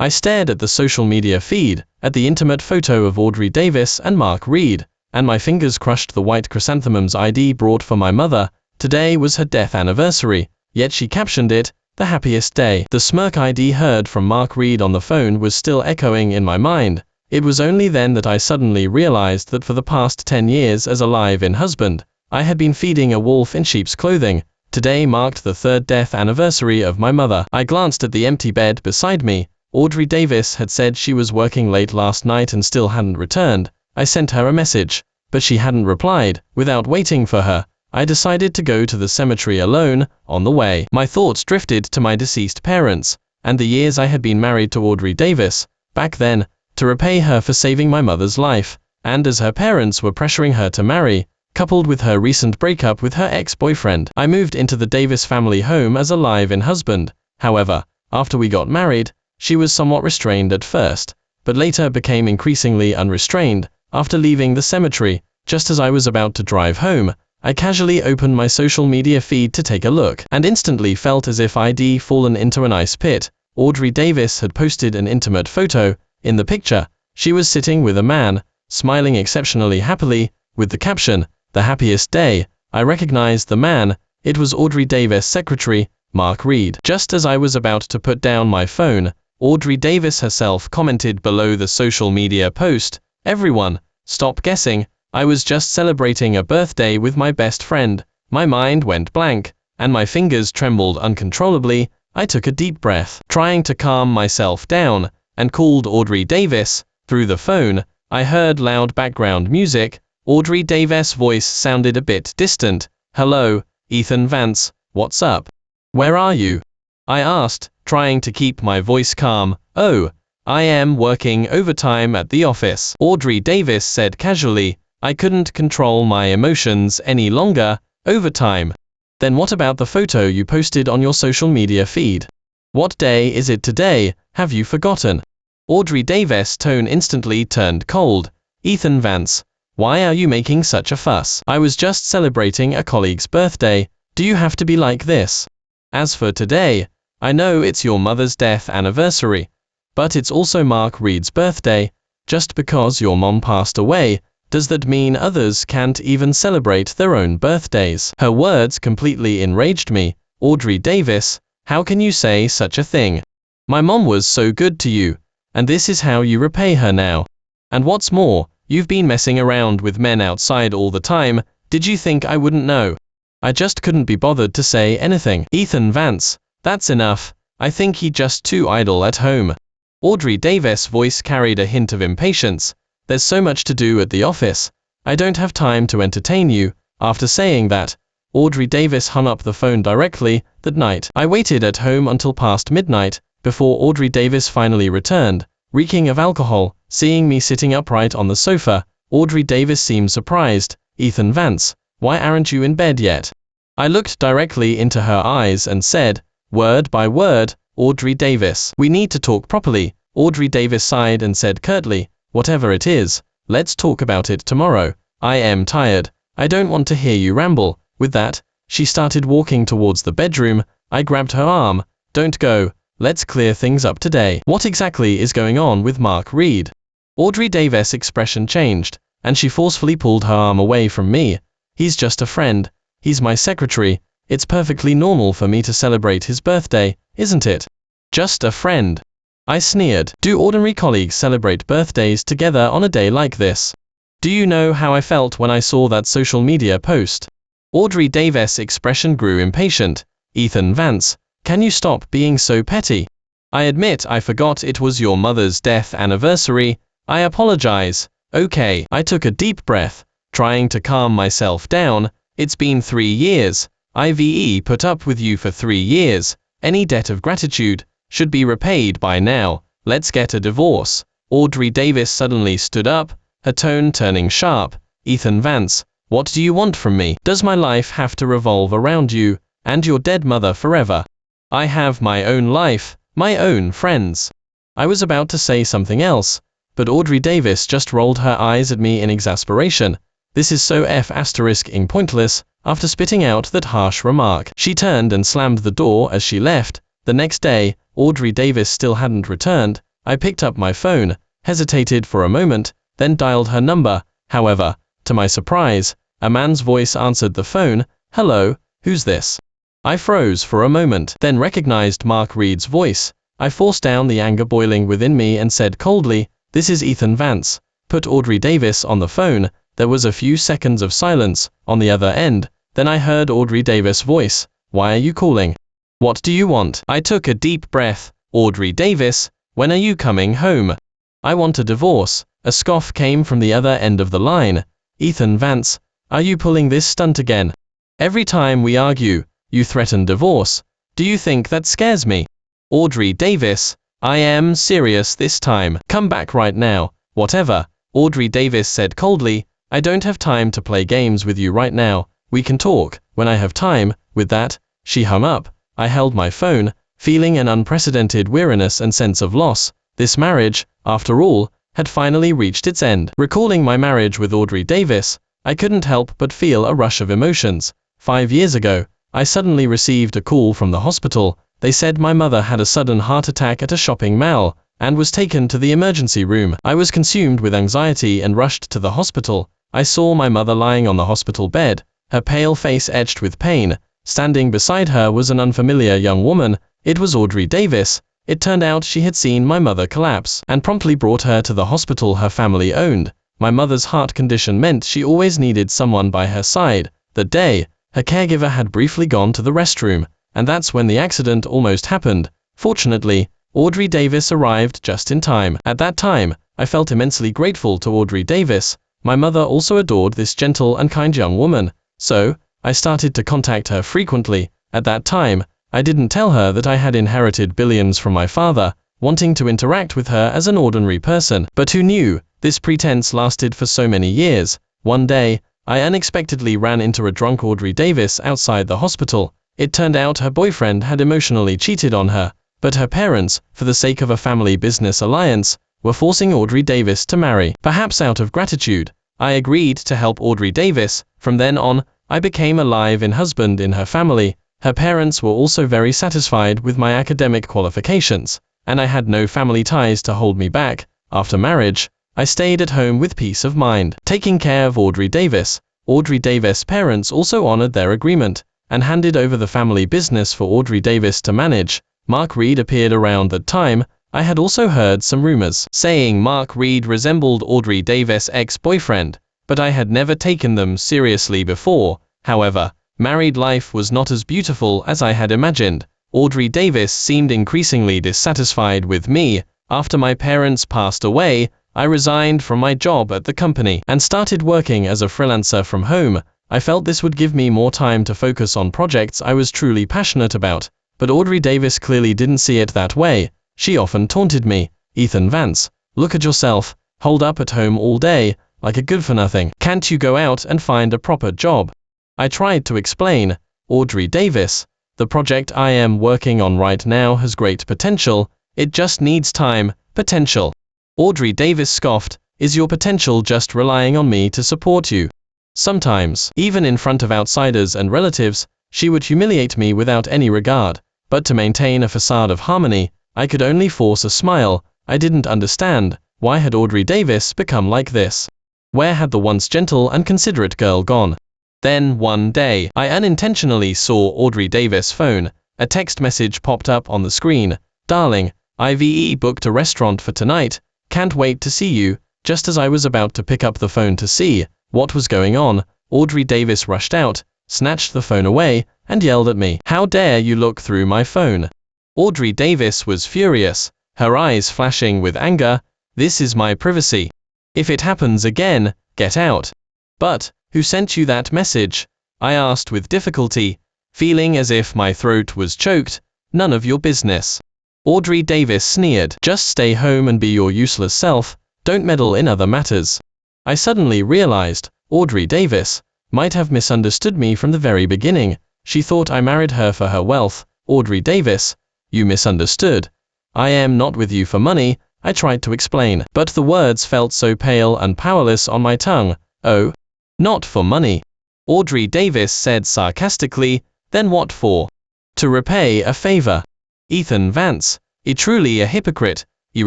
I stared at the social media feed, at the intimate photo of Audrey Davis and Mark Reed, and my fingers crushed the white chrysanthemums I'd brought for my mother. Today was her death anniversary, yet she captioned it, "The happiest day." The smirk I'd heard from Mark Reed on the phone was still echoing in my mind. It was only then that I suddenly realized that for the past 10 years as a live-in husband, I had been feeding a wolf in sheep's clothing. Today marked the 3rd death anniversary of my mother. I glanced at the empty bed beside me. Audrey Davis had said she was working late last night and still hadn't returned. I sent her a message, but she hadn't replied. Without waiting for her, I decided to go to the cemetery alone. On the way, my thoughts drifted to my deceased parents, and the years I had been married to Audrey Davis. Back then, to repay her for saving my mother's life, and as her parents were pressuring her to marry, coupled with her recent breakup with her ex-boyfriend, I moved into the Davis family home as a live-in husband. However, after we got married, she was somewhat restrained at first, but later became increasingly unrestrained. After leaving the cemetery, just as I was about to drive home, I casually opened my social media feed to take a look, and instantly felt as if I'd fallen into an ice pit. Audrey Davis had posted an intimate photo. In the picture, she was sitting with a man, smiling exceptionally happily, with the caption, "The happiest day." I recognized the man. It was Audrey Davis' secretary, Mark Reed. Just as I was about to put down my phone, Audrey Davis herself commented below the social media post, "Everyone, stop guessing. I was just celebrating a birthday with my best friend." My mind went blank, and my fingers trembled uncontrollably. I took a deep breath, trying to calm myself down, and called Audrey Davis. Through the phone, I heard loud background music. Audrey Davis' voice sounded a bit distant. "Hello, Ethan Vance, what's up? Where are you?" I asked, trying to keep my voice calm. "Oh, I am working overtime at the office," Audrey Davis said casually. I couldn't control my emotions any longer. "Overtime? Then what about the photo you posted on your social media feed? What day is it today? Have you forgotten?" Audrey Davis' tone instantly turned cold. "Ethan Vance, why are you making such a fuss? I was just celebrating a colleague's birthday. Do you have to be like this? As for today, I know it's your mother's death anniversary, but it's also Mark Reed's birthday. Just because your mom passed away, does that mean others can't even celebrate their own birthdays?" Her words completely enraged me. "Audrey Davis, how can you say such a thing? My mom was so good to you, and this is how you repay her now. And what's more, you've been messing around with men outside all the time. Did you think I wouldn't know?" I just couldn't be bothered to say anything. "Ethan Vance, that's enough. I think he's just too idle at home." Audrey Davis' voice carried a hint of impatience. "There's so much to do at the office. I don't have time to entertain you." After saying that, Audrey Davis hung up the phone directly. That night, I waited at home until past midnight, before Audrey Davis finally returned, reeking of alcohol. Seeing me sitting upright on the sofa, Audrey Davis seemed surprised. "Ethan Vance, why aren't you in bed yet?" I looked directly into her eyes and said, word by word, "Audrey Davis, we need to talk properly." Audrey Davis sighed and said curtly, "Whatever it is, let's talk about it tomorrow. I am tired. I don't want to hear you ramble." With that, she started walking towards the bedroom. I grabbed her arm. "Don't go. Let's clear things up today. What exactly is going on with Mark Reed?" Audrey Davis' expression changed, and she forcefully pulled her arm away from me. "He's just a friend. He's my secretary. It's perfectly normal for me to celebrate his birthday, isn't it?" "Just a friend?" I sneered. "Do ordinary colleagues celebrate birthdays together on a day like this?" "Do you know how I felt when I saw that social media post?" Audrey Davis' expression grew impatient. "Ethan Vance, can you stop being so petty? I admit I forgot it was your mother's death anniversary. I apologize." "Okay." I took a deep breath, trying to calm myself down. "It's been 3 years. I've put up with you for 3 years. Any debt of gratitude should be repaid by now. Let's get a divorce." Audrey Davis suddenly stood up, her tone turning sharp. "Ethan Vance, what do you want from me? Does my life have to revolve around you and your dead mother forever? I have my own life, my own friends." I was about to say something else, but Audrey Davis just rolled her eyes at me in exasperation. "This is so ing pointless." After spitting out that harsh remark, she turned and slammed the door as she left. The next day, Audrey Davis still hadn't returned. I picked up my phone, hesitated for a moment, then dialed her number. However, to my surprise, a man's voice answered the phone. "Hello, who's this?" I froze for a moment, then recognized Mark Reed's voice. I forced down the anger boiling within me and said coldly, "This is Ethan Vance. Put Audrey Davis on the phone." There was a few seconds of silence on the other end, then I heard Audrey Davis' voice. "Why are you calling? What do you want?" I took a deep breath. "Audrey Davis, when are you coming home?" "I want a divorce." A scoff came from the other end of the line. "Ethan Vance, are you pulling this stunt again? Every time we argue, you threaten divorce. Do you think that scares me?" "Audrey Davis, I am serious this time. Come back right now." "Whatever," Audrey Davis said coldly. "I don't have time to play games with you right now. We can talk when I have time." With that, she hung up. I held my phone, feeling an unprecedented weariness and sense of loss. This marriage, after all, had finally reached its end. Recalling my marriage with Audrey Davis, I couldn't help but feel a rush of emotions. 5 years ago, I suddenly received a call from the hospital. They said my mother had a sudden heart attack at a shopping mall and was taken to the emergency room. I was consumed with anxiety and rushed to the hospital. I saw my mother lying on the hospital bed, her pale face etched with pain. Standing beside her was an unfamiliar young woman. It was Audrey Davis. It turned out she had seen my mother collapse and promptly brought her to the hospital her family owned. My mother's heart condition meant she always needed someone by her side. That day, her caregiver had briefly gone to the restroom, and that's when the accident almost happened. Fortunately, Audrey Davis arrived just in time. At that time, I felt immensely grateful to Audrey Davis. My mother also adored this gentle and kind young woman, so I started to contact her frequently. At that time, I didn't tell her that I had inherited billions from my father, wanting to interact with her as an ordinary person. But who knew, this pretense lasted for so many years. One day, I unexpectedly ran into a drunk Audrey Davis outside the hospital. It turned out her boyfriend had emotionally cheated on her, but her parents, for the sake of a family business alliance, were forcing Audrey Davis to marry. Perhaps out of gratitude, I agreed to help Audrey Davis. From then on, I became a live-in husband in her family. Her parents were also very satisfied with my academic qualifications, and I had no family ties to hold me back. After marriage, I stayed at home with peace of mind, taking care of Audrey Davis. Audrey Davis' parents also honored their agreement and handed over the family business for Audrey Davis to manage. Mark Reed appeared around that time. I had also heard some rumors saying Mark Reed resembled Audrey Davis' ex-boyfriend, but I had never taken them seriously before. However, married life was not as beautiful as I had imagined. Audrey Davis seemed increasingly dissatisfied with me. After my parents passed away, I resigned from my job at the company and started working as a freelancer from home. I felt this would give me more time to focus on projects I was truly passionate about, but Audrey Davis clearly didn't see it that way. She often taunted me. "Ethan Vance, look at yourself, holed up at home all day, like a good-for-nothing. Can't you go out and find a proper job?" I tried to explain. "Audrey Davis, the project I am working on right now has great potential. It just needs time." "Potential?" Audrey Davis scoffed. "Is your potential just relying on me to support you?" Sometimes, even in front of outsiders and relatives, she would humiliate me without any regard. But to maintain a facade of harmony, I could only force a smile. I didn't understand. Why had Audrey Davis become like this? Where had the once gentle and considerate girl gone? Then, one day, I unintentionally saw Audrey Davis' phone. A text message popped up on the screen. "Darling, I've booked a restaurant for tonight. Can't wait to see you." Just as I was about to pick up the phone to see what was going on, Audrey Davis rushed out, snatched the phone away, and yelled at me. "How dare you look through my phone?" Audrey Davis was furious, her eyes flashing with anger. "This is my privacy. If it happens again, get out." "But, who sent you that message?" I asked with difficulty, feeling as if my throat was choked. "None of your business." Audrey Davis sneered. "Just stay home and be your useless self. Don't meddle in other matters." I suddenly realized, Audrey Davis might have misunderstood me from the very beginning. She thought I married her for her wealth. "Audrey Davis, you misunderstood. I am not with you for money," I tried to explain, but the words felt so pale and powerless on my tongue. "Oh, not for money?" Audrey Davis said sarcastically. "Then what for?" "To repay a favor." Ethan Vance, truly a hypocrite. You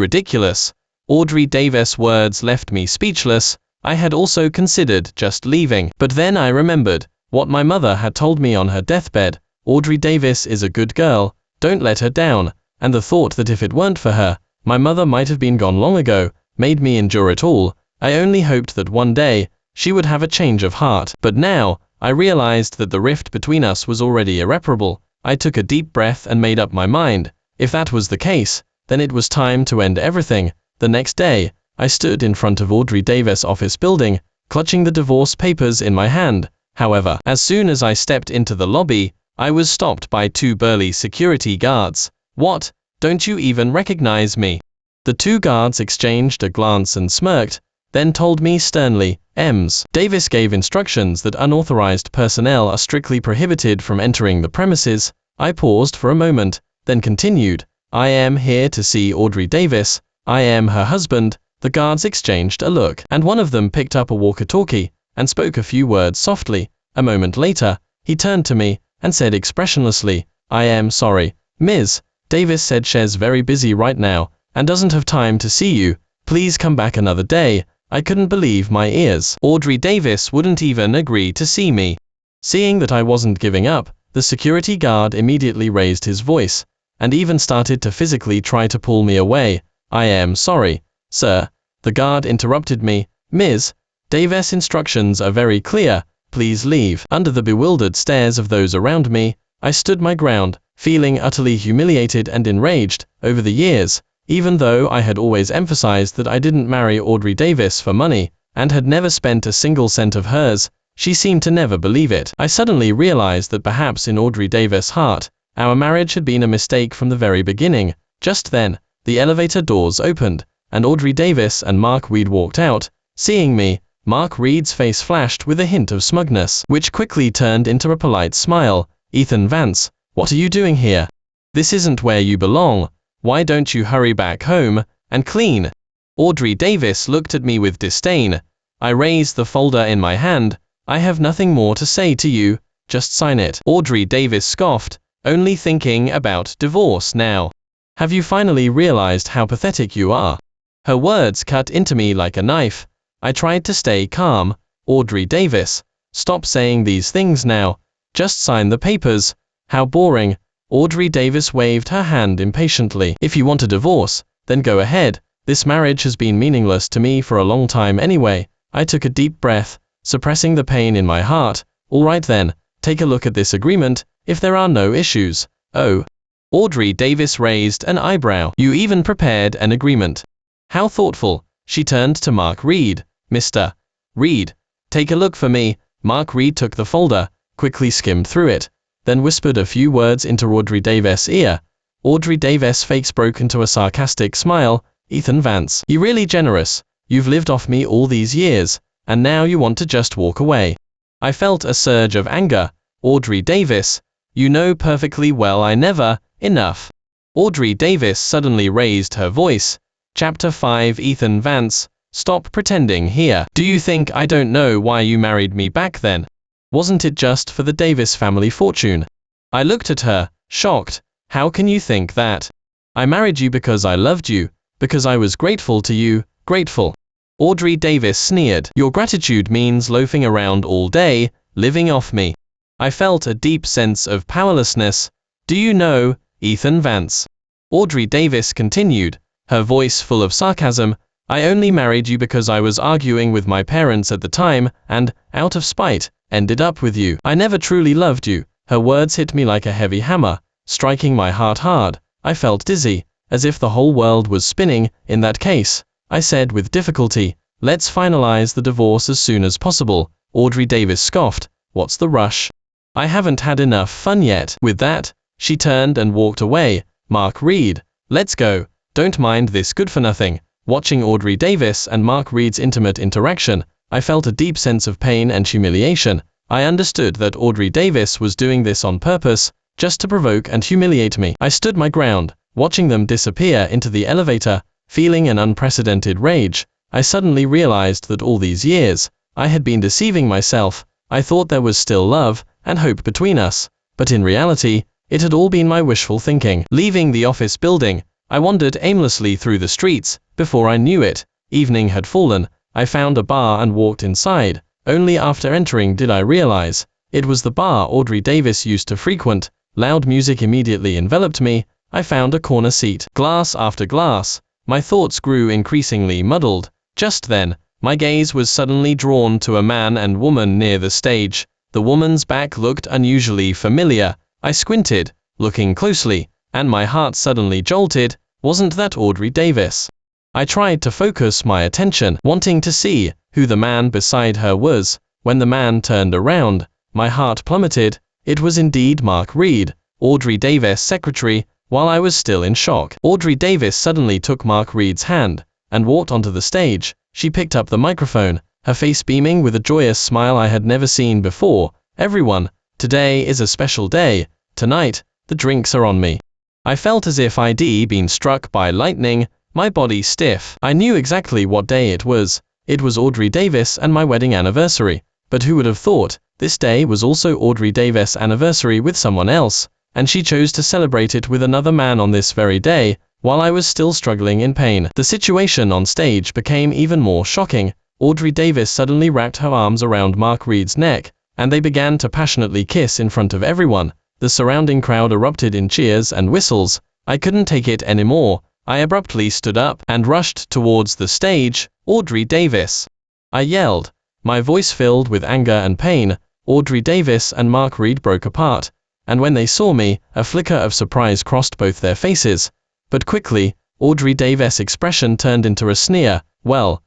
ridiculous. Audrey Davis' words left me speechless. I had also considered just leaving. But then I remembered what my mother had told me on her deathbed. Audrey Davis is a good girl, don't let her down. And the thought that if it weren't for her, my mother might have been gone long ago, made me endure it all. I only hoped that one day, she would have a change of heart. But now, I realized that the rift between us was already irreparable. I took a deep breath and made up my mind. If that was the case, then it was time to end everything. The next day, I stood in front of Audrey Davis' office building, clutching the divorce papers in my hand. However, as soon as I stepped into the lobby, I was stopped by two burly security guards. What? Don't you even recognize me? The two guards exchanged a glance and smirked, then told me sternly, "Ms. Davis gave instructions that unauthorized personnel are strictly prohibited from entering the premises." I paused for a moment, then continued, "I am here to see Audrey Davis. I am her husband." The guards exchanged a look, and one of them picked up a walkie-talkie and spoke a few words softly. A moment later, he turned to me and said expressionlessly, "I am sorry. Ms. Davis said she's very busy right now and doesn't have time to see you. Please come back another day." I couldn't believe my ears. Audrey Davis wouldn't even agree to see me. Seeing that I wasn't giving up, the security guard immediately raised his voice, and even started to physically try to pull me away. "I am sorry, sir." The guard interrupted me. "Ms. Davis' instructions are very clear. Please leave." Under the bewildered stares of those around me, I stood my ground, feeling utterly humiliated and enraged. Over the years, even though I had always emphasized that I didn't marry Audrey Davis for money, and had never spent a single cent of hers, she seemed to never believe it. I suddenly realized that perhaps in Audrey Davis' heart, our marriage had been a mistake from the very beginning. Just then, the elevator doors opened, and Audrey Davis and Mark Reed walked out. Seeing me, Mark Reed's face flashed with a hint of smugness, which quickly turned into a polite smile. "Ethan Vance, what are you doing here? This isn't where you belong. Why don't you hurry back home and clean?" Audrey Davis looked at me with disdain. I raised the folder in my hand. "I have nothing more to say to you, just sign it." Audrey Davis scoffed, "Only thinking about divorce now. Have you finally realized how pathetic you are?" Her words cut into me like a knife. I tried to stay calm. "Audrey Davis, stop saying these things now. Just sign the papers." "How boring." Audrey Davis waved her hand impatiently. "If you want a divorce, then go ahead. This marriage has been meaningless to me for a long time anyway." I took a deep breath, suppressing the pain in my heart. "All right then, take a look at this agreement. If there are no issues." "Oh." Audrey Davis raised an eyebrow. "You even prepared an agreement. How thoughtful." She turned to Mark Reed. "Mr. Reed, take a look for me." Mark Reed took the folder, quickly skimmed through it, then whispered a few words into Audrey Davis' ear. Audrey Davis' face broke into a sarcastic smile. "Ethan Vance, you're really generous. You've lived off me all these years, and now you want to just walk away." I felt a surge of anger. "Audrey Davis, you know perfectly well I never." "Enough." Audrey Davis suddenly raised her voice. Chapter 5. Ethan Vance, stop pretending here. "Do you think I don't know why you married me back then? Wasn't it just for the Davis family fortune?" I looked at her, shocked. "How can you think that? I married you because I loved you, because I was grateful to you." "Grateful?" Audrey Davis sneered. "Your gratitude means loafing around all day, living off me." I felt a deep sense of powerlessness. "Do you know, Ethan Vance?" Audrey Davis continued, her voice full of sarcasm, "I only married you because I was arguing with my parents at the time, and, out of spite, ended up with you. I never truly loved you." Her words hit me like a heavy hammer, striking my heart hard. I felt dizzy, as if the whole world was spinning. "In that case," I said with difficulty, "let's finalize the divorce as soon as possible." Audrey Davis scoffed. "What's the rush? I haven't had enough fun yet." With that, she turned and walked away. "Mark Reed, let's go. Don't mind this good-for-nothing." Watching Audrey Davis and Mark Reed's intimate interaction, I felt a deep sense of pain and humiliation. I understood that Audrey Davis was doing this on purpose, just to provoke and humiliate me. I stood my ground, watching them disappear into the elevator, feeling an unprecedented rage. I suddenly realized that all these years, I had been deceiving myself. I thought there was still love and hope between us, but in reality, it had all been my wishful thinking. Leaving the office building, I wandered aimlessly through the streets. Before I knew it, evening had fallen. I found a bar and walked inside. Only after entering did I realize it was the bar Audrey Davis used to frequent. Loud music immediately enveloped me. I found a corner seat. Glass after glass. My thoughts grew increasingly muddled. Just then, my gaze was suddenly drawn to a man and woman near the stage. The woman's back looked unusually familiar. I squinted, looking closely, and my heart suddenly jolted. Wasn't that Audrey Davis? I tried to focus my attention, wanting to see who the man beside her was. When the man turned around, my heart plummeted. It was indeed Mark Reed, Audrey Davis' secretary. While I was still in shock, Audrey Davis suddenly took Mark Reed's hand and walked onto the stage. She picked up the microphone, her face beaming with a joyous smile I had never seen before. "Everyone, today is a special day. Tonight, the drinks are on me." I felt as if I'd been struck by lightning, my body stiff. I knew exactly what day it was. It was Audrey Davis and my wedding anniversary. But who would have thought this day was also Audrey Davis' anniversary with someone else, and she chose to celebrate it with another man on this very day, while I was still struggling in pain. The situation on stage became even more shocking. Audrey Davis suddenly wrapped her arms around Mark Reed's neck, and they began to passionately kiss in front of everyone. The surrounding crowd erupted in cheers and whistles. I couldn't take it anymore. I abruptly stood up and rushed towards the stage. "Audrey Davis!" I yelled, my voice filled with anger and pain. Audrey Davis and Mark Reed broke apart, and when they saw me, a flicker of surprise crossed both their faces. But quickly, Audrey Davis' expression turned into a sneer. Well,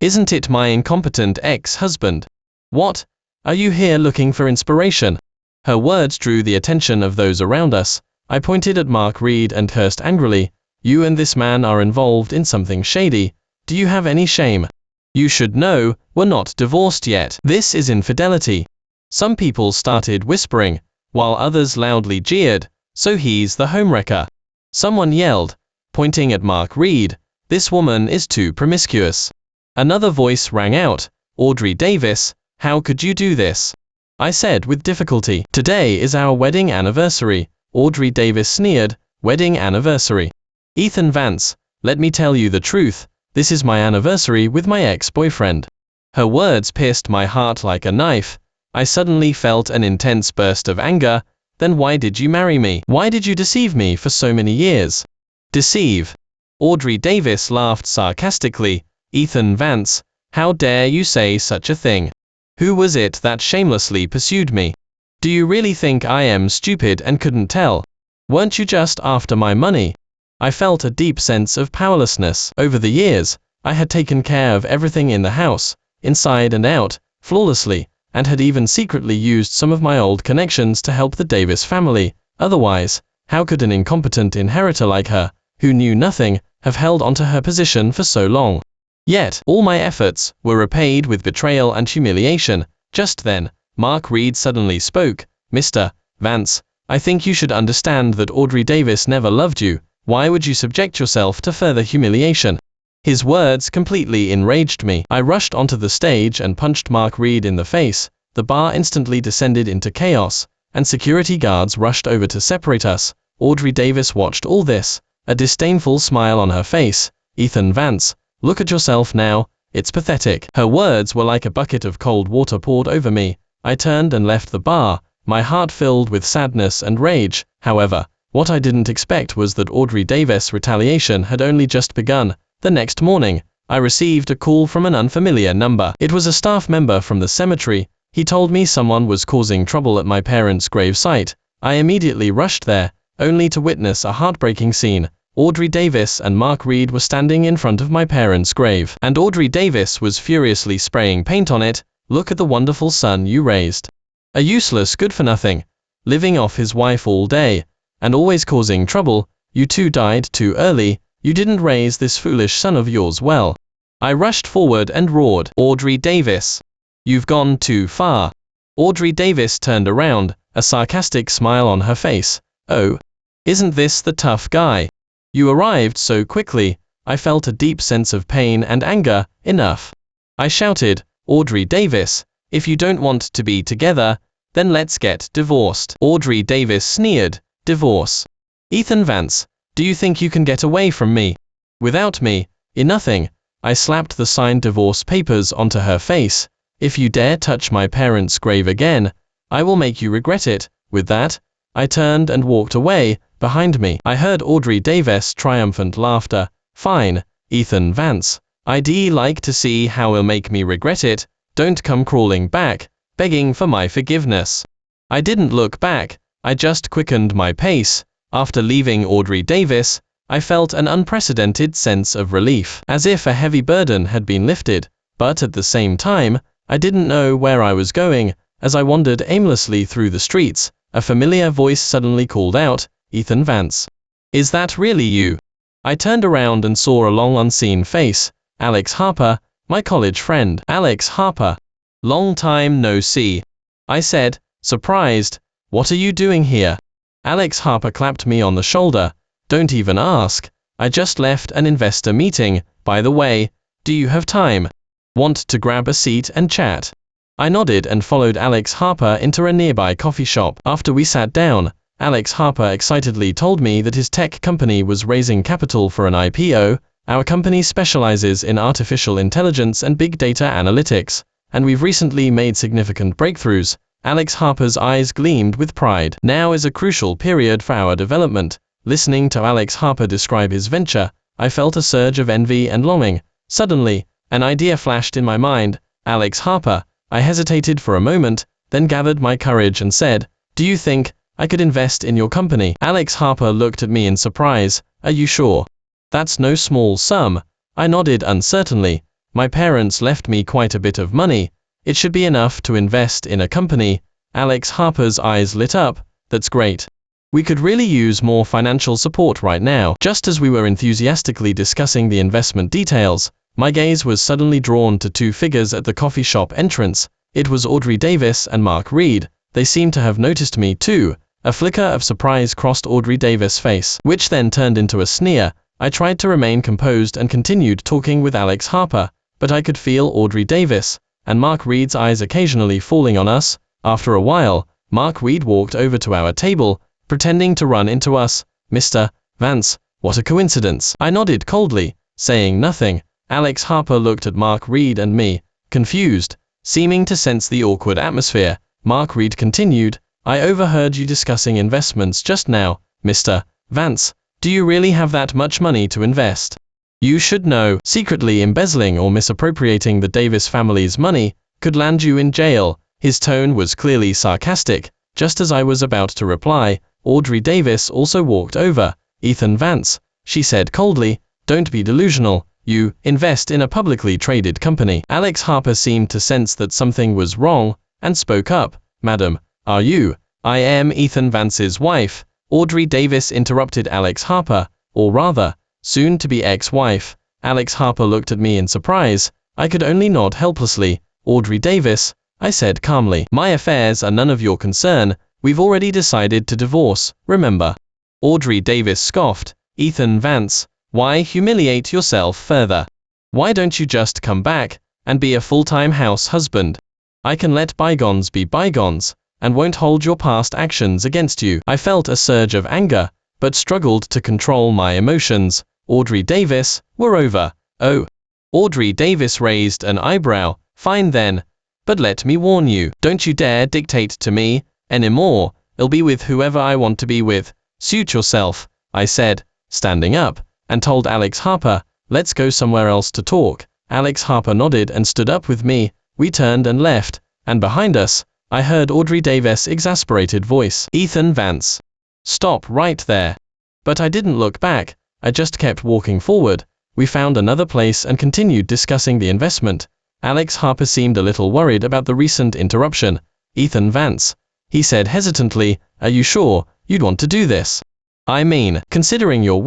isn't it my incompetent ex-husband? What? Are you here looking for inspiration?" Her words drew the attention of those around us. I pointed at Mark Reed and cursed angrily. "You and this man are involved in something shady. Do you have any shame? You should know, we're not divorced yet. This is infidelity." Some people started whispering, while others loudly jeered, "So he's the homewrecker." Someone yelled, pointing at Mark Reed, "This woman is too promiscuous." Another voice rang out, "Audrey Davis, how could you do this?" I said with difficulty, "Today is our wedding anniversary." Audrey Davis sneered, "Wedding anniversary? Ethan Vance, let me tell you the truth. This is my anniversary with my ex-boyfriend." Her words pierced my heart like a knife. I suddenly felt an intense burst of anger. "Then why did you marry me? Why did you deceive me for so many years?" "Deceive?" Audrey Davis laughed sarcastically. "Ethan Vance, how dare you say such a thing? Who was it that shamelessly pursued me? Do you really think I am stupid and couldn't tell? Weren't you just after my money?" I felt a deep sense of powerlessness. Over the years, I had taken care of everything in the house, inside and out, flawlessly, and had even secretly used some of my old connections to help the Davis family. Otherwise, how could an incompetent inheritor like her, who knew nothing, have held onto her position for so long? Yet, all my efforts were repaid with betrayal and humiliation. Just then, Mark Reed suddenly spoke. "Mr. Vance, I think you should understand that Audrey Davis never loved you. Why would you subject yourself to further humiliation?" His words completely enraged me. I rushed onto the stage and punched Mark Reed in the face. The bar instantly descended into chaos, and security guards rushed over to separate us. Audrey Davis watched all this, a disdainful smile on her face. "Ethan Vance, look at yourself now, it's pathetic." Her words were like a bucket of cold water poured over me. I turned and left the bar, my heart filled with sadness and rage. However, what I didn't expect was that Audrey Davis' retaliation had only just begun. The next morning, I received a call from an unfamiliar number. It was a staff member from the cemetery. He told me someone was causing trouble at my parents' grave site. I immediately rushed there, only to witness a heartbreaking scene. Audrey Davis and Mark Reed were standing in front of my parents' grave, and Audrey Davis was furiously spraying paint on it. "Look at the wonderful son you raised. A useless good-for-nothing, living off his wife all day, and always causing trouble. You two died too early. You didn't raise this foolish son of yours well." I rushed forward and roared, "Audrey Davis, you've gone too far." Audrey Davis turned around, a sarcastic smile on her face. "Oh, isn't this the tough guy? You arrived so quickly." I felt a deep sense of pain and anger. "Enough!" I shouted, "Audrey Davis, if you don't want to be together, then let's get divorced." Audrey Davis sneered, "Divorce? Ethan Vance, Do you think you can get away from me? Without me, in nothing. I slapped the signed divorce papers onto her face. If you dare touch my parents' grave again, I will make you regret it. With that, I turned and walked away. Behind me, I heard Audrey Davis' triumphant laughter. Fine, Ethan Vance. I'd like to see how he'll make me regret it. Don't come crawling back, begging for my forgiveness. I didn't look back, I just quickened my pace. After leaving Audrey Davis, I felt an unprecedented sense of relief, as if a heavy burden had been lifted, but at the same time, I didn't know where I was going. As I wandered aimlessly through the streets, a familiar voice suddenly called out, Ethan Vance. Is that really you? I turned around and saw a long unseen face, Alex Harper, my college friend. Alex Harper. Long time no see. I said, surprised. What are you doing here? Alex Harper clapped me on the shoulder. Don't even ask. I just left an investor meeting. By the way, do you have time? Want to grab a seat and chat? I nodded and followed Alex Harper into a nearby coffee shop. After we sat down, Alex Harper excitedly told me that his tech company was raising capital for an IPO. Our company specializes in artificial intelligence and big data analytics, and we've recently made significant breakthroughs. Alex Harper's eyes gleamed with pride. Now is a crucial period for our development. Listening to Alex Harper describe his venture, I felt a surge of envy and longing. Suddenly, an idea flashed in my mind. Alex Harper. I hesitated for a moment, then gathered my courage and said, do you think I could invest in your company? Alex Harper looked at me in surprise. Are you sure? That's no small sum. I nodded uncertainly. My parents left me quite a bit of money. It should be enough to invest in a company. Alex Harper's eyes lit up. That's great. We could really use more financial support right now. Just as we were enthusiastically discussing the investment details, my gaze was suddenly drawn to two figures at the coffee shop entrance. It was Audrey Davis and Mark Reed. They seemed to have noticed me too. A flicker of surprise crossed Audrey Davis' face, which then turned into a sneer. I tried to remain composed and continued talking with Alex Harper, but I could feel Audrey Davis and Mark Reed's eyes occasionally falling on us. After a while, Mark Reed walked over to our table, pretending to run into us. Mr. Vance, what a coincidence. I nodded coldly, saying nothing. Alex Harper looked at Mark Reed and me, confused, seeming to sense the awkward atmosphere. Mark Reed continued, I overheard you discussing investments just now, Mr. Vance. Do you really have that much money to invest? You should know, secretly embezzling or misappropriating the Davis family's money could land you in jail. His tone was clearly sarcastic. Just as I was about to reply, Audrey Davis also walked over. Ethan Vance, she said coldly, don't be delusional. You invest in a publicly traded company. Alex Harper seemed to sense that something was wrong, and spoke up. Madam, are you? I am Ethan Vance's wife. Audrey Davis interrupted Alex Harper, or rather, soon-to-be ex-wife. Alex Harper looked at me in surprise. I could only nod helplessly. Audrey Davis, I said calmly. My affairs are none of your concern. We've already decided to divorce, remember. Audrey Davis scoffed. Ethan Vance, why humiliate yourself further? Why don't you just come back and be a full-time house husband? I can let bygones be bygones, and won't hold your past actions against you. I felt a surge of anger, but struggled to control my emotions. Audrey Davis, we're over. Oh. Audrey Davis raised an eyebrow. Fine then. But let me warn you, don't you dare dictate to me anymore. I'll be with whoever I want to be with. Suit yourself, I said, standing up, and told Alex Harper, let's go somewhere else to talk. Alex Harper nodded and stood up with me. We turned and left, and behind us, I heard Audrey Davis' exasperated voice. Ethan Vance. Stop right there. But I didn't look back. I just kept walking forward. We found another place and continued discussing the investment. Alex Harper seemed a little worried about the recent interruption. Ethan Vance, he said hesitantly, are you sure you'd want to do this? I mean, considering your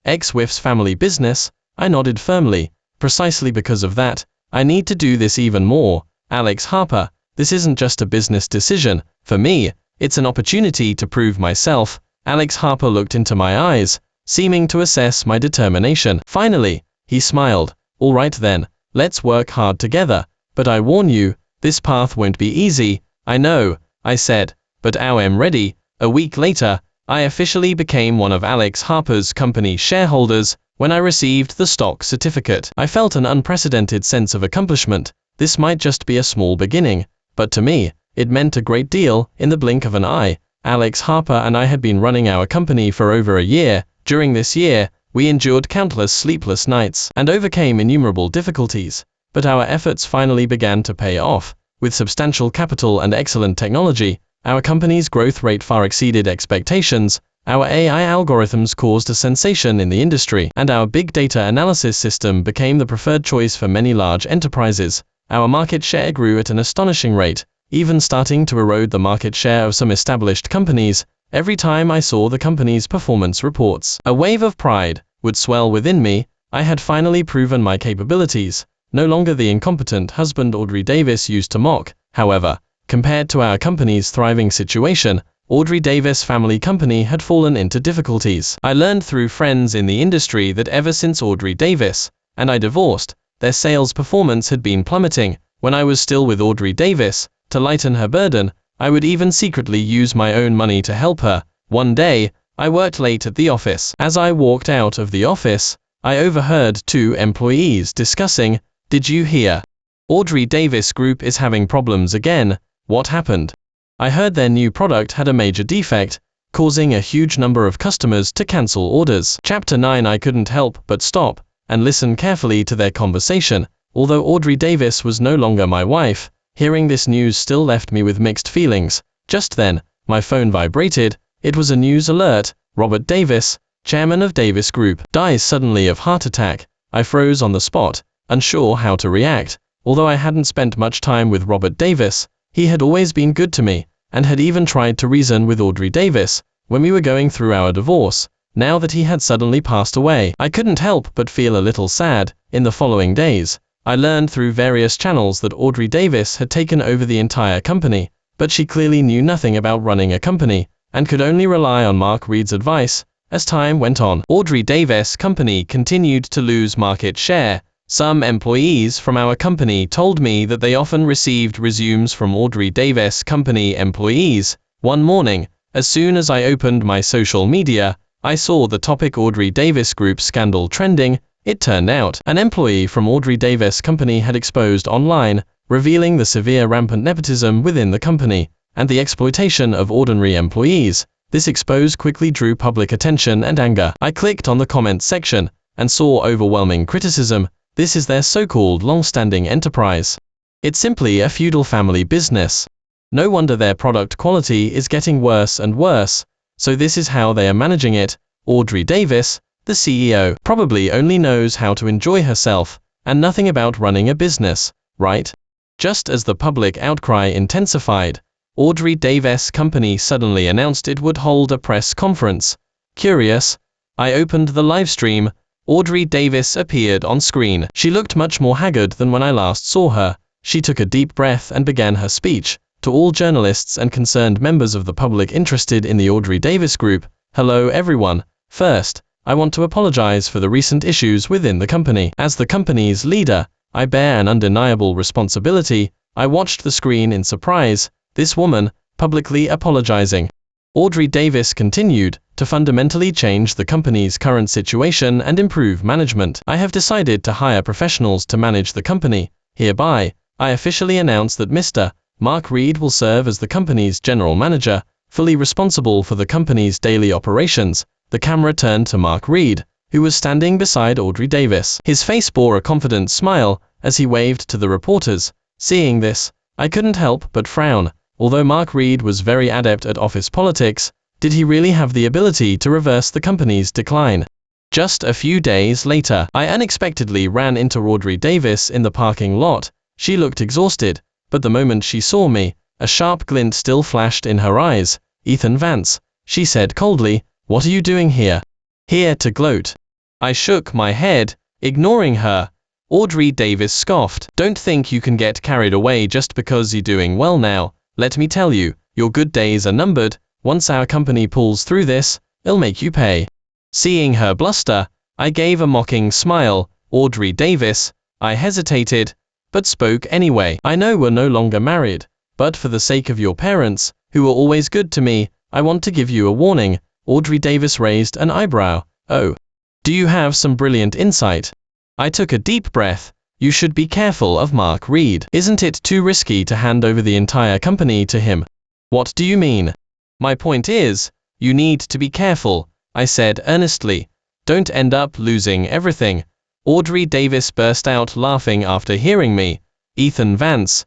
ex-wife's family business. I nodded firmly. Precisely because of that, I need to do this even more. Alex Harper, this isn't just a business decision. For me, it's an opportunity to prove myself. Alex Harper looked into my eyes, seeming to assess my determination. Finally, he smiled. All right then, let's work hard together. But I warn you, this path won't be easy. I know, I said, but I am ready. A week later, I officially became one of Alex Harper's company shareholders when I received the stock certificate. I felt an unprecedented sense of accomplishment. This might just be a small beginning, but to me, it meant a great deal. In the blink of an eye, Alex Harper and I had been running our company for over a year. During this year, we endured countless sleepless nights and overcame innumerable difficulties, but our efforts finally began to pay off. With substantial capital and excellent technology, our company's growth rate far exceeded expectations. Our AI algorithms caused a sensation in the industry, and our big data analysis system became the preferred choice for many large enterprises. Our market share grew at an astonishing rate, even starting to erode the market share of some established companies. Every time I saw the company's performance reports, a wave of pride would swell within me. I had finally proven my capabilities, no longer the incompetent husband Audrey Davis used to mock. However, compared to our company's thriving situation, Audrey Davis' family company had fallen into difficulties. I learned through friends in the industry that ever since Audrey Davis and I divorced, their sales performance had been plummeting. When I was still with Audrey Davis, to lighten her burden, I would even secretly use my own money to help her. One day, I worked late at the office. As I walked out of the office, I overheard two employees discussing, "Did you hear? Audrey Davis Group is having problems again. What happened?" I heard their new product had a major defect, causing a huge number of customers to cancel orders. Chapter 9. I couldn't help but stop and listen carefully to their conversation. Although Audrey Davis was no longer my wife, hearing this news still left me with mixed feelings. Just then, my phone vibrated. It was a news alert. Robert Davis, chairman of Davis Group, dies suddenly of heart attack. I froze on the spot, unsure how to react. Although I hadn't spent much time with Robert Davis, he had always been good to me, and had even tried to reason with Audrey Davis when we were going through our divorce. Now that he had suddenly passed away, I couldn't help but feel a little sad. In the following days, I learned through various channels that Audrey Davis had taken over the entire company, but she clearly knew nothing about running a company, and could only rely on Mark Reed's advice. As time went on, Audrey Davis' company continued to lose market share. Some employees from our company told me that they often received resumes from Audrey Davis' company employees. One morning, as soon as I opened my social media, I saw the topic Audrey Davis Group scandal trending. It turned out an employee from Audrey Davis' company had exposed online, revealing the severe rampant nepotism within the company and the exploitation of ordinary employees. This expose quickly drew public attention and anger. I clicked on the comments section and saw overwhelming criticism. This is their so-called long-standing enterprise. It's simply a feudal family business. No wonder their product quality is getting worse and worse. So this is how they are managing it. Audrey Davis, the CEO, probably only knows how to enjoy herself and nothing about running a business, right? Just as the public outcry intensified, Audrey Davis' company suddenly announced it would hold a press conference. Curious, I opened the live stream. Audrey Davis appeared on screen. She looked much more haggard than when I last saw her. She took a deep breath and began her speech. To all journalists and concerned members of the public interested in the Audrey Davis Group, hello everyone. First, I want to apologize for the recent issues within the company. As the company's leader, I bear an undeniable responsibility. I watched the screen in surprise. This woman, publicly apologizing. Audrey Davis continued, to fundamentally change the company's current situation and improve management. I have decided to hire professionals to manage the company. Hereby, I officially announce that Mr. Mark Reed will serve as the company's general manager, fully responsible for the company's daily operations. The camera turned to Mark Reed, who was standing beside Audrey Davis. His face bore a confident smile as he waved to the reporters. Seeing this, I couldn't help but frown. Although Mark Reed was very adept at office politics, did he really have the ability to reverse the company's decline? Just a few days later, I unexpectedly ran into Audrey Davis in the parking lot. She looked exhausted, but the moment she saw me, a sharp glint still flashed in her eyes. "Ethan Vance," she said coldly, "what are you doing here?" "Here to gloat." I shook my head, ignoring her. Audrey Davis scoffed. "Don't think you can get carried away just because you're doing well now. Let me tell you, your good days are numbered. Once our company pulls through this, it'll make you pay." Seeing her bluster, I gave a mocking smile. "Audrey Davis," I hesitated, but spoke anyway. "I know we're no longer married, but for the sake of your parents, who were always good to me, I want to give you a warning. Audrey Davis raised an eyebrow. Oh. Do you have some brilliant insight? I took a deep breath. You should be careful of Mark Reed. Isn't it too risky to hand over the entire company to him? What do you mean? My point is, you need to be careful, I said earnestly. Don't end up losing everything. Audrey Davis burst out laughing after hearing me. Ethan Vance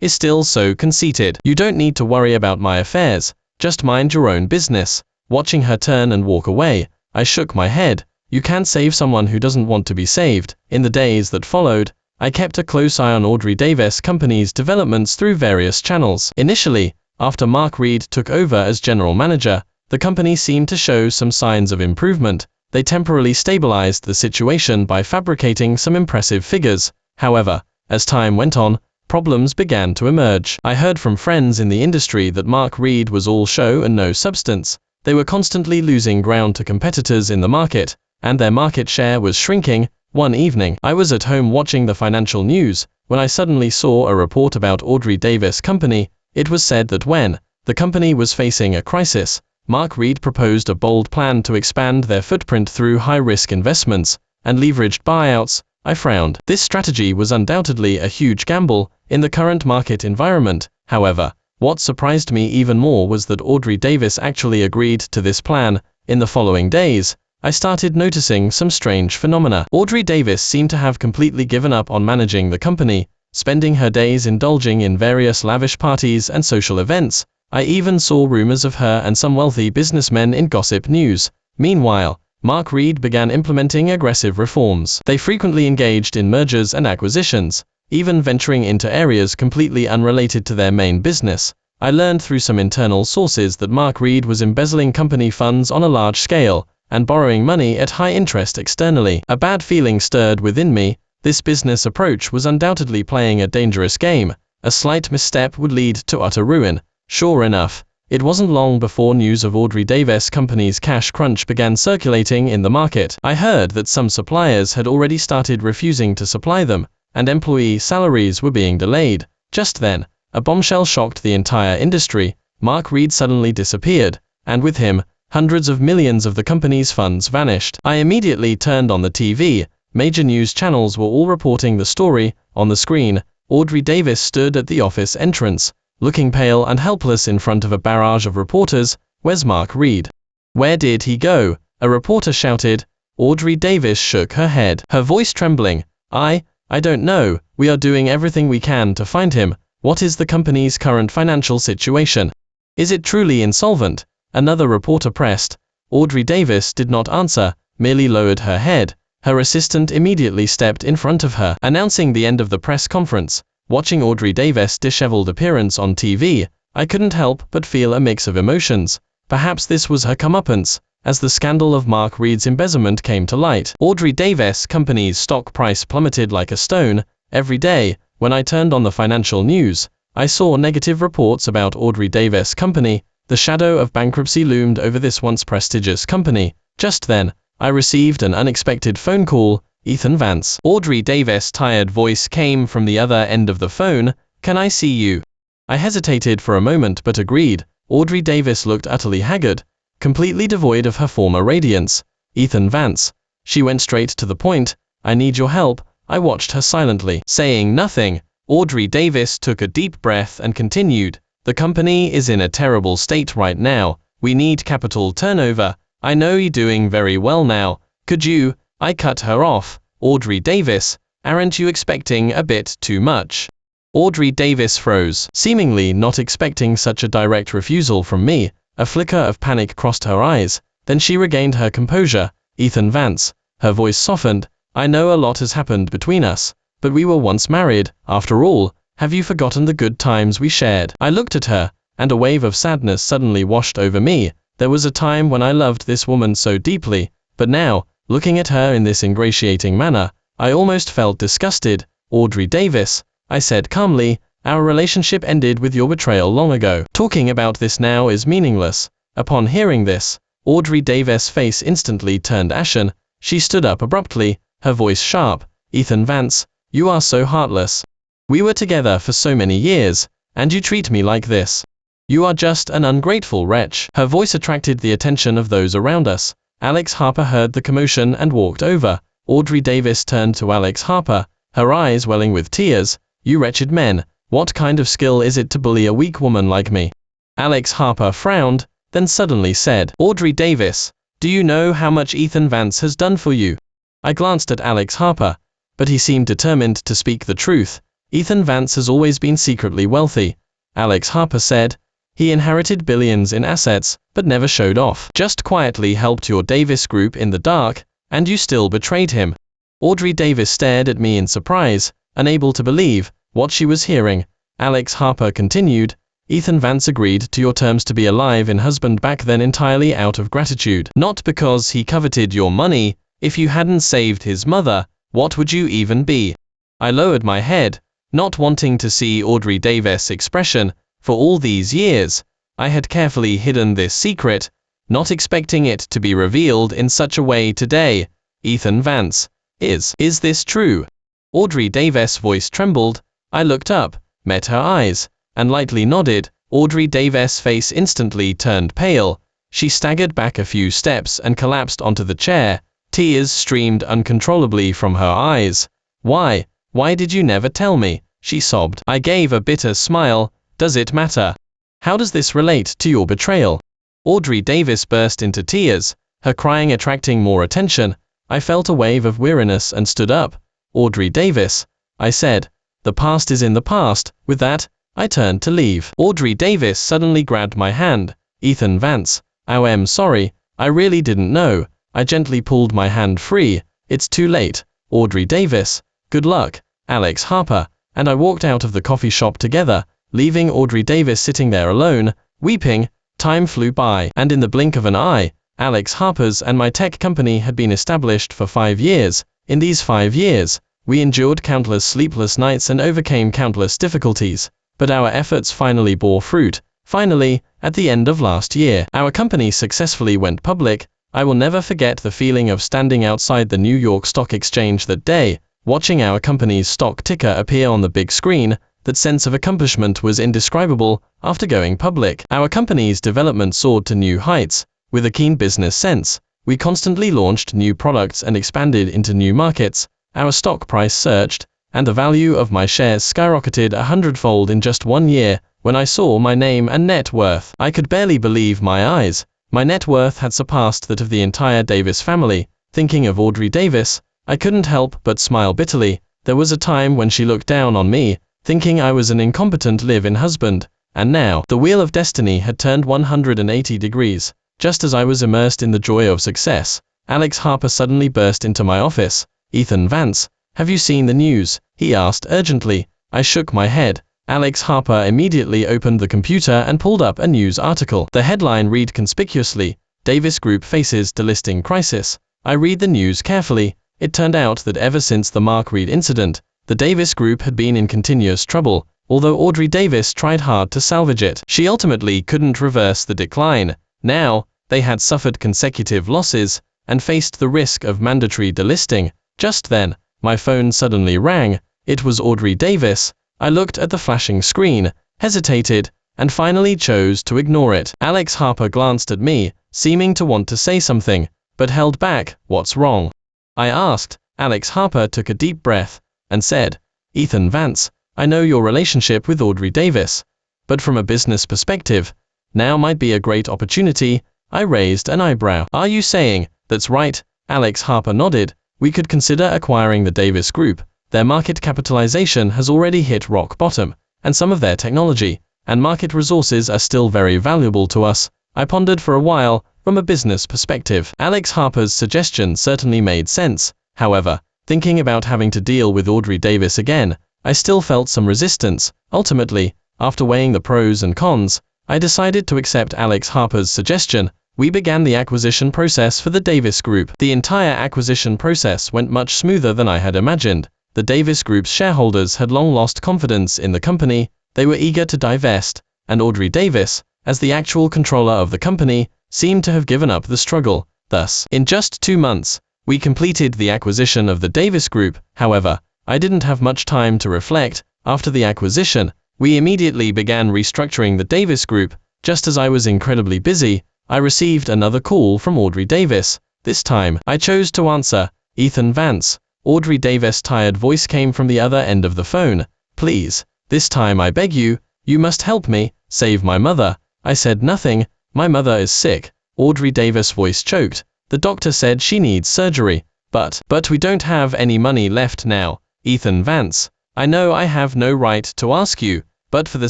is still so conceited. You don't need to worry about my affairs, just mind your own business. Watching her turn and walk away, I shook my head. You can't save someone who doesn't want to be saved. In the days that followed, I kept a close eye on Audrey Davis Company's developments through various channels. Initially, after Mark Reed took over as general manager, the company seemed to show some signs of improvement. They temporarily stabilized the situation by fabricating some impressive figures. However, as time went on, problems began to emerge. I heard from friends in the industry that Mark Reed was all show and no substance. They were constantly losing ground to competitors in the market, and their market share was shrinking. One evening, I was at home watching the financial news, when I suddenly saw a report about Audrey Davis Company. It was said that when the company was facing a crisis, Mark Reed proposed a bold plan to expand their footprint through high-risk investments and leveraged buyouts. I frowned. This strategy was undoubtedly a huge gamble in the current market environment. However, what surprised me even more was that Audrey Davis actually agreed to this plan. In the following days, I started noticing some strange phenomena. Audrey Davis seemed to have completely given up on managing the company, spending her days indulging in various lavish parties and social events. I even saw rumors of her and some wealthy businessmen in gossip news. Meanwhile, Mark Reed began implementing aggressive reforms. They frequently engaged in mergers and acquisitions, even venturing into areas completely unrelated to their main business. I learned through some internal sources that Mark Reed was embezzling company funds on a large scale and borrowing money at high interest externally. A bad feeling stirred within me. This business approach was undoubtedly playing a dangerous game. A slight misstep would lead to utter ruin. Sure enough, it wasn't long before news of Audrey Davis Company's cash crunch began circulating in the market. I heard that some suppliers had already started refusing to supply them, and employee salaries were being delayed. Just then, a bombshell shocked the entire industry. Mark Reed suddenly disappeared, and with him, hundreds of millions of the company's funds vanished. I immediately turned on the TV. Major news channels were all reporting the story. On the screen, Audrey Davis stood at the office entrance, looking pale and helpless in front of a barrage of reporters. Where's Mark Reed? Where did he go? A reporter shouted. Audrey Davis shook her head, her voice trembling. I don't know. We are doing everything we can to find him. What is the company's current financial situation? Is it truly insolvent? Another reporter pressed. Audrey Davis did not answer, merely lowered her head. Her assistant immediately stepped in front of her, announcing the end of the press conference. Watching Audrey Davis' disheveled appearance on TV, I couldn't help but feel a mix of emotions. Perhaps this was her comeuppance, as the scandal of Mark Reed's embezzlement came to light. Audrey Davis Company's stock price plummeted like a stone. Every day, when I turned on the financial news, I saw negative reports about Audrey Davis Company. The shadow of bankruptcy loomed over this once prestigious company. Just then, I received an unexpected phone call. Ethan Vance. Audrey Davis' tired voice came from the other end of the phone. Can I see you? I hesitated for a moment but agreed. Audrey Davis looked utterly haggard, completely devoid of her former radiance. Ethan Vance. She went straight to the point. I need your help. I watched her silently. Saying nothing, Audrey Davis took a deep breath and continued. The company is in a terrible state right now. We need capital turnover. I know you're doing very well now. Could you? I cut her off. Audrey Davis, aren't you expecting a bit too much? Audrey Davis froze, seemingly not expecting such a direct refusal from me. A flicker of panic crossed her eyes. Then she regained her composure. Ethan Vance. Her voice softened. I know a lot has happened between us, but we were once married. After all, have you forgotten the good times we shared? I looked at her, and a wave of sadness suddenly washed over me. There was a time when I loved this woman so deeply, but now, looking at her in this ingratiating manner, I almost felt disgusted. Audrey Davis, I said calmly, our relationship ended with your betrayal long ago. Talking about this now is meaningless. Upon hearing this, Audrey Davis' face instantly turned ashen. She stood up abruptly, her voice sharp. Ethan Vance, you are so heartless. We were together for so many years, and you treat me like this. You are just an ungrateful wretch. Her voice attracted the attention of those around us. Alex Harper heard the commotion and walked over. Audrey Davis turned to Alex Harper, her eyes welling with tears. You wretched men, what kind of skill is it to bully a weak woman like me? Alex Harper frowned, then suddenly said, Audrey Davis, do you know how much Ethan Vance has done for you? I glanced at Alex Harper, but he seemed determined to speak the truth. Ethan Vance has always been secretly wealthy, Alex Harper said. He inherited billions in assets, but never showed off. Just quietly helped your Davis group in the dark, and you still betrayed him. Audrey Davis stared at me in surprise, unable to believe what she was hearing. Alex Harper continued, Ethan Vance agreed to your terms to be a live-in husband back then entirely out of gratitude. Not because he coveted your money. If you hadn't saved his mother, what would you even be? I lowered my head, not wanting to see Audrey Davis' expression. For all these years, I had carefully hidden this secret, not expecting it to be revealed in such a way today. Ethan Vance. Is this true? Audrey Davis' voice trembled. I looked up, met her eyes, and lightly nodded. Audrey Davis' face instantly turned pale. She staggered back a few steps and collapsed onto the chair. Tears streamed uncontrollably from her eyes. Why did you never tell me? She sobbed. I gave a bitter smile. Does it matter? How does this relate to your betrayal? Audrey Davis burst into tears, her crying attracting more attention. I felt a wave of weariness and stood up. Audrey Davis, I said, the past is in the past. With that, I turned to leave. Audrey Davis suddenly grabbed my hand. Ethan Vance, I'm sorry, I really didn't know. I gently pulled my hand free. It's too late. Audrey Davis, good luck, Alex Harper, and I walked out of the coffee shop together, leaving Audrey Davis sitting there alone, weeping. Time flew by, and in the blink of an eye, Alex Harper's and my tech company had been established for 5 years. In these 5 years, we endured countless sleepless nights and overcame countless difficulties, but our efforts finally bore fruit. Finally, at the end of last year, our company successfully went public. I will never forget the feeling of standing outside the New York Stock Exchange that day, watching our company's stock ticker appear on the big screen. That sense of accomplishment was indescribable. After going public, our company's development soared to new heights. With a keen business sense, we constantly launched new products and expanded into new markets. Our stock price surged, and the value of my shares skyrocketed 100-fold in just 1 year. When I saw my name and net worth, I could barely believe my eyes. My net worth had surpassed that of the entire Davis family. Thinking of Audrey Davis, I couldn't help but smile bitterly. There was a time when she looked down on me, thinking I was an incompetent live-in husband, and now, the wheel of destiny had turned 180 degrees. Just as I was immersed in the joy of success, Alex Harper suddenly burst into my office. Ethan Vance, have you seen the news? He asked urgently. I shook my head. Alex Harper immediately opened the computer and pulled up a news article. The headline read conspicuously, Davis Group faces delisting crisis. I read the news carefully. It turned out that ever since the Mark Reed incident, the Davis Group had been in continuous trouble. Although Audrey Davis tried hard to salvage it, she ultimately couldn't reverse the decline. Now, they had suffered consecutive losses, and faced the risk of mandatory delisting. Just then, my phone suddenly rang. It was Audrey Davis. I looked at the flashing screen, hesitated, and finally chose to ignore it. Alex Harper glanced at me, seeming to want to say something, but held back. What's wrong? I asked. Alex Harper took a deep breath, and said, Ethan Vance, I know your relationship with Audrey Davis, but from a business perspective, now might be a great opportunity. I raised an eyebrow. Are you saying, that's right? Alex Harper nodded. We could consider acquiring the Davis Group. Their market capitalization has already hit rock bottom, and some of their technology and market resources are still very valuable to us. I pondered for a while. From a business perspective, Alex Harper's suggestion certainly made sense. However, thinking about having to deal with Audrey Davis again, I still felt some resistance. Ultimately, after weighing the pros and cons, I decided to accept Alex Harper's suggestion. We began the acquisition process for the Davis Group. The entire acquisition process went much smoother than I had imagined. The Davis Group's shareholders had long lost confidence in the company. They were eager to divest, and Audrey Davis, as the actual controller of the company, seemed to have given up the struggle. Thus, in just 2 months, we completed the acquisition of the Davis Group. However, I didn't have much time to reflect. After the acquisition, We immediately began restructuring the Davis group. Just as I was incredibly busy, I received another call from Audrey Davis. This time, I chose to answer. Ethan Vance. Audrey Davis' tired voice came from the other end of the phone. Please, this time I beg you, you must help me, save my mother. I said nothing. My mother is sick. Audrey Davis' voice choked. The doctor said she needs surgery. But we don't have any money left now. Ethan Vance. I know I have no right to ask you, but for the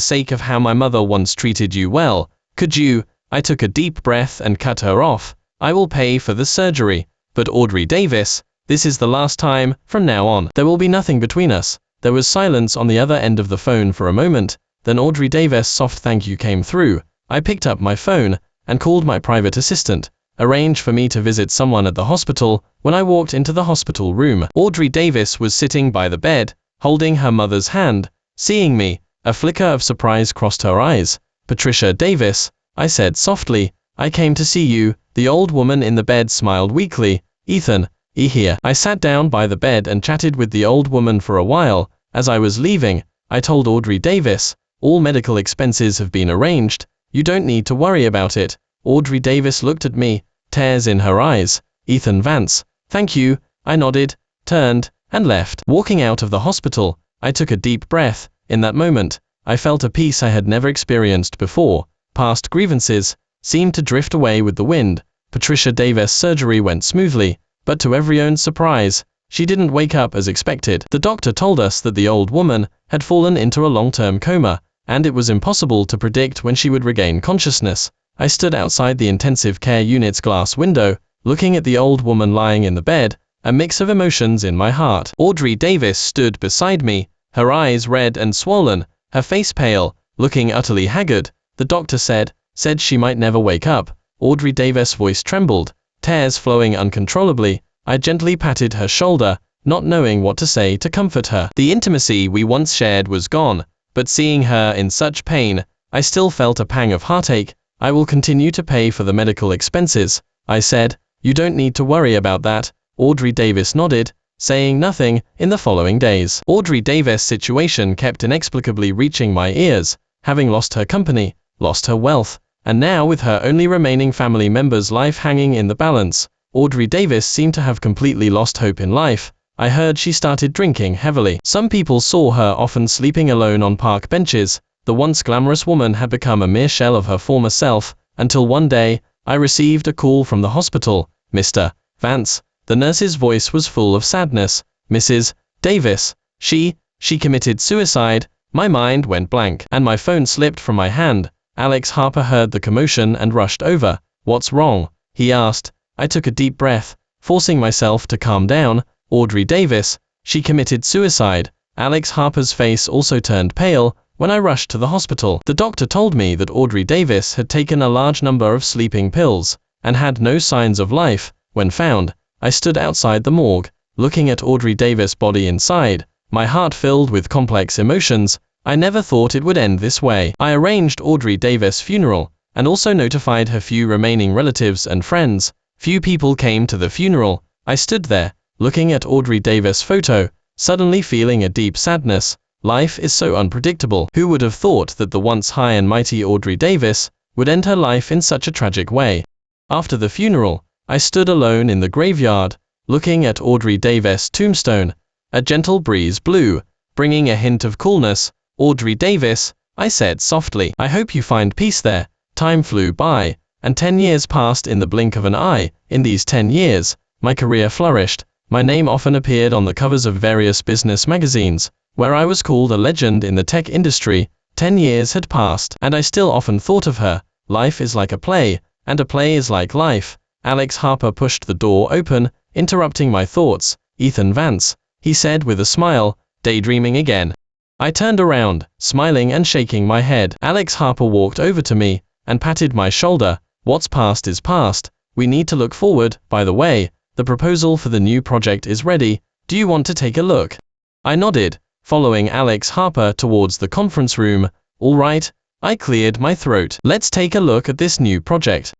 sake of how my mother once treated you well, could you? I took a deep breath and cut her off. I will pay for the surgery. But Audrey Davis, this is the last time. From now on, there will be nothing between us. There was silence on the other end of the phone for a moment. Then Audrey Davis' soft thank you came through. I picked up my phone and called my private assistant. Arrange for me to visit someone at the hospital. When I walked into the hospital room, Audrey Davis was sitting by the bed, holding her mother's hand. Seeing me, a flicker of surprise crossed her eyes. Patricia Davis, I said softly, I came to see you. The old woman in the bed smiled weakly. Ethan, here. I sat down by the bed and chatted with the old woman for a while. As I was leaving, I told Audrey Davis, all medical expenses have been arranged. You don't need to worry about it. Audrey Davis looked at me, tears in her eyes. Ethan Vance, thank you. I nodded, turned, and left. Walking out of the hospital, I took a deep breath. In that moment, I felt a peace I had never experienced before. Past grievances seemed to drift away with the wind. Patricia Davis' surgery went smoothly, but to everyone's surprise, she didn't wake up as expected. The doctor told us that the old woman had fallen into a long-term coma, and it was impossible to predict when she would regain consciousness. I stood outside the intensive care unit's glass window, looking at the old woman lying in the bed, a mix of emotions in my heart. Audrey Davis stood beside me, her eyes red and swollen, her face pale, looking utterly haggard. The doctor said she might never wake up. Audrey Davis' voice trembled, tears flowing uncontrollably. I gently patted her shoulder, not knowing what to say to comfort her. The intimacy we once shared was gone, but seeing her in such pain, I still felt a pang of heartache. I will continue to pay for the medical expenses, I said. You don't need to worry about that. Audrey Davis nodded, saying nothing. In the following days, Audrey Davis' situation kept inexplicably reaching my ears. Having lost her company, lost her wealth, and now with her only remaining family member's life hanging in the balance, Audrey Davis seemed to have completely lost hope in life. I heard she started drinking heavily. Some people saw her often sleeping alone on park benches. The once glamorous woman had become a mere shell of her former self, until one day, I received a call from the hospital. Mr. Vance. The nurse's voice was full of sadness. Mrs. Davis. She committed suicide. My mind went blank, and my phone slipped from my hand. Alex Harper heard the commotion and rushed over. What's wrong? He asked. I took a deep breath, forcing myself to calm down. Audrey Davis. She committed suicide. Alex Harper's face also turned pale. When I rushed to the hospital, the doctor told me that Audrey Davis had taken a large number of sleeping pills, and had no signs of life. When found, I stood outside the morgue, looking at Audrey Davis' body inside, my heart filled with complex emotions. I never thought it would end this way. I arranged Audrey Davis' funeral, and also notified her few remaining relatives and friends. Few people came to the funeral. I stood there, looking at Audrey Davis' photo, suddenly feeling a deep sadness. Life is so unpredictable. Who would have thought that the once high and mighty Audrey Davis would end her life in such a tragic way? After the funeral, I stood alone in the graveyard, looking at Audrey Davis' tombstone. A gentle breeze blew, bringing a hint of coolness. Audrey Davis, I said softly, I hope you find peace there. Time flew by, and 10 years passed in the blink of an eye. In these 10 years, my career flourished. My name often appeared on the covers of various business magazines, where I was called a legend in the tech industry. 10 years had passed, and I still often thought of her. Life is like a play, and a play is like life. Alex Harper pushed the door open, interrupting my thoughts. Ethan Vance, he said with a smile, daydreaming again. I turned around, smiling and shaking my head. Alex Harper walked over to me, and patted my shoulder. What's past is past. We need to look forward. By the way, the proposal for the new project is ready. Do you want to take a look? I nodded, following Alex Harper towards the conference room. All right, I cleared my throat. Let's take a look at this new project.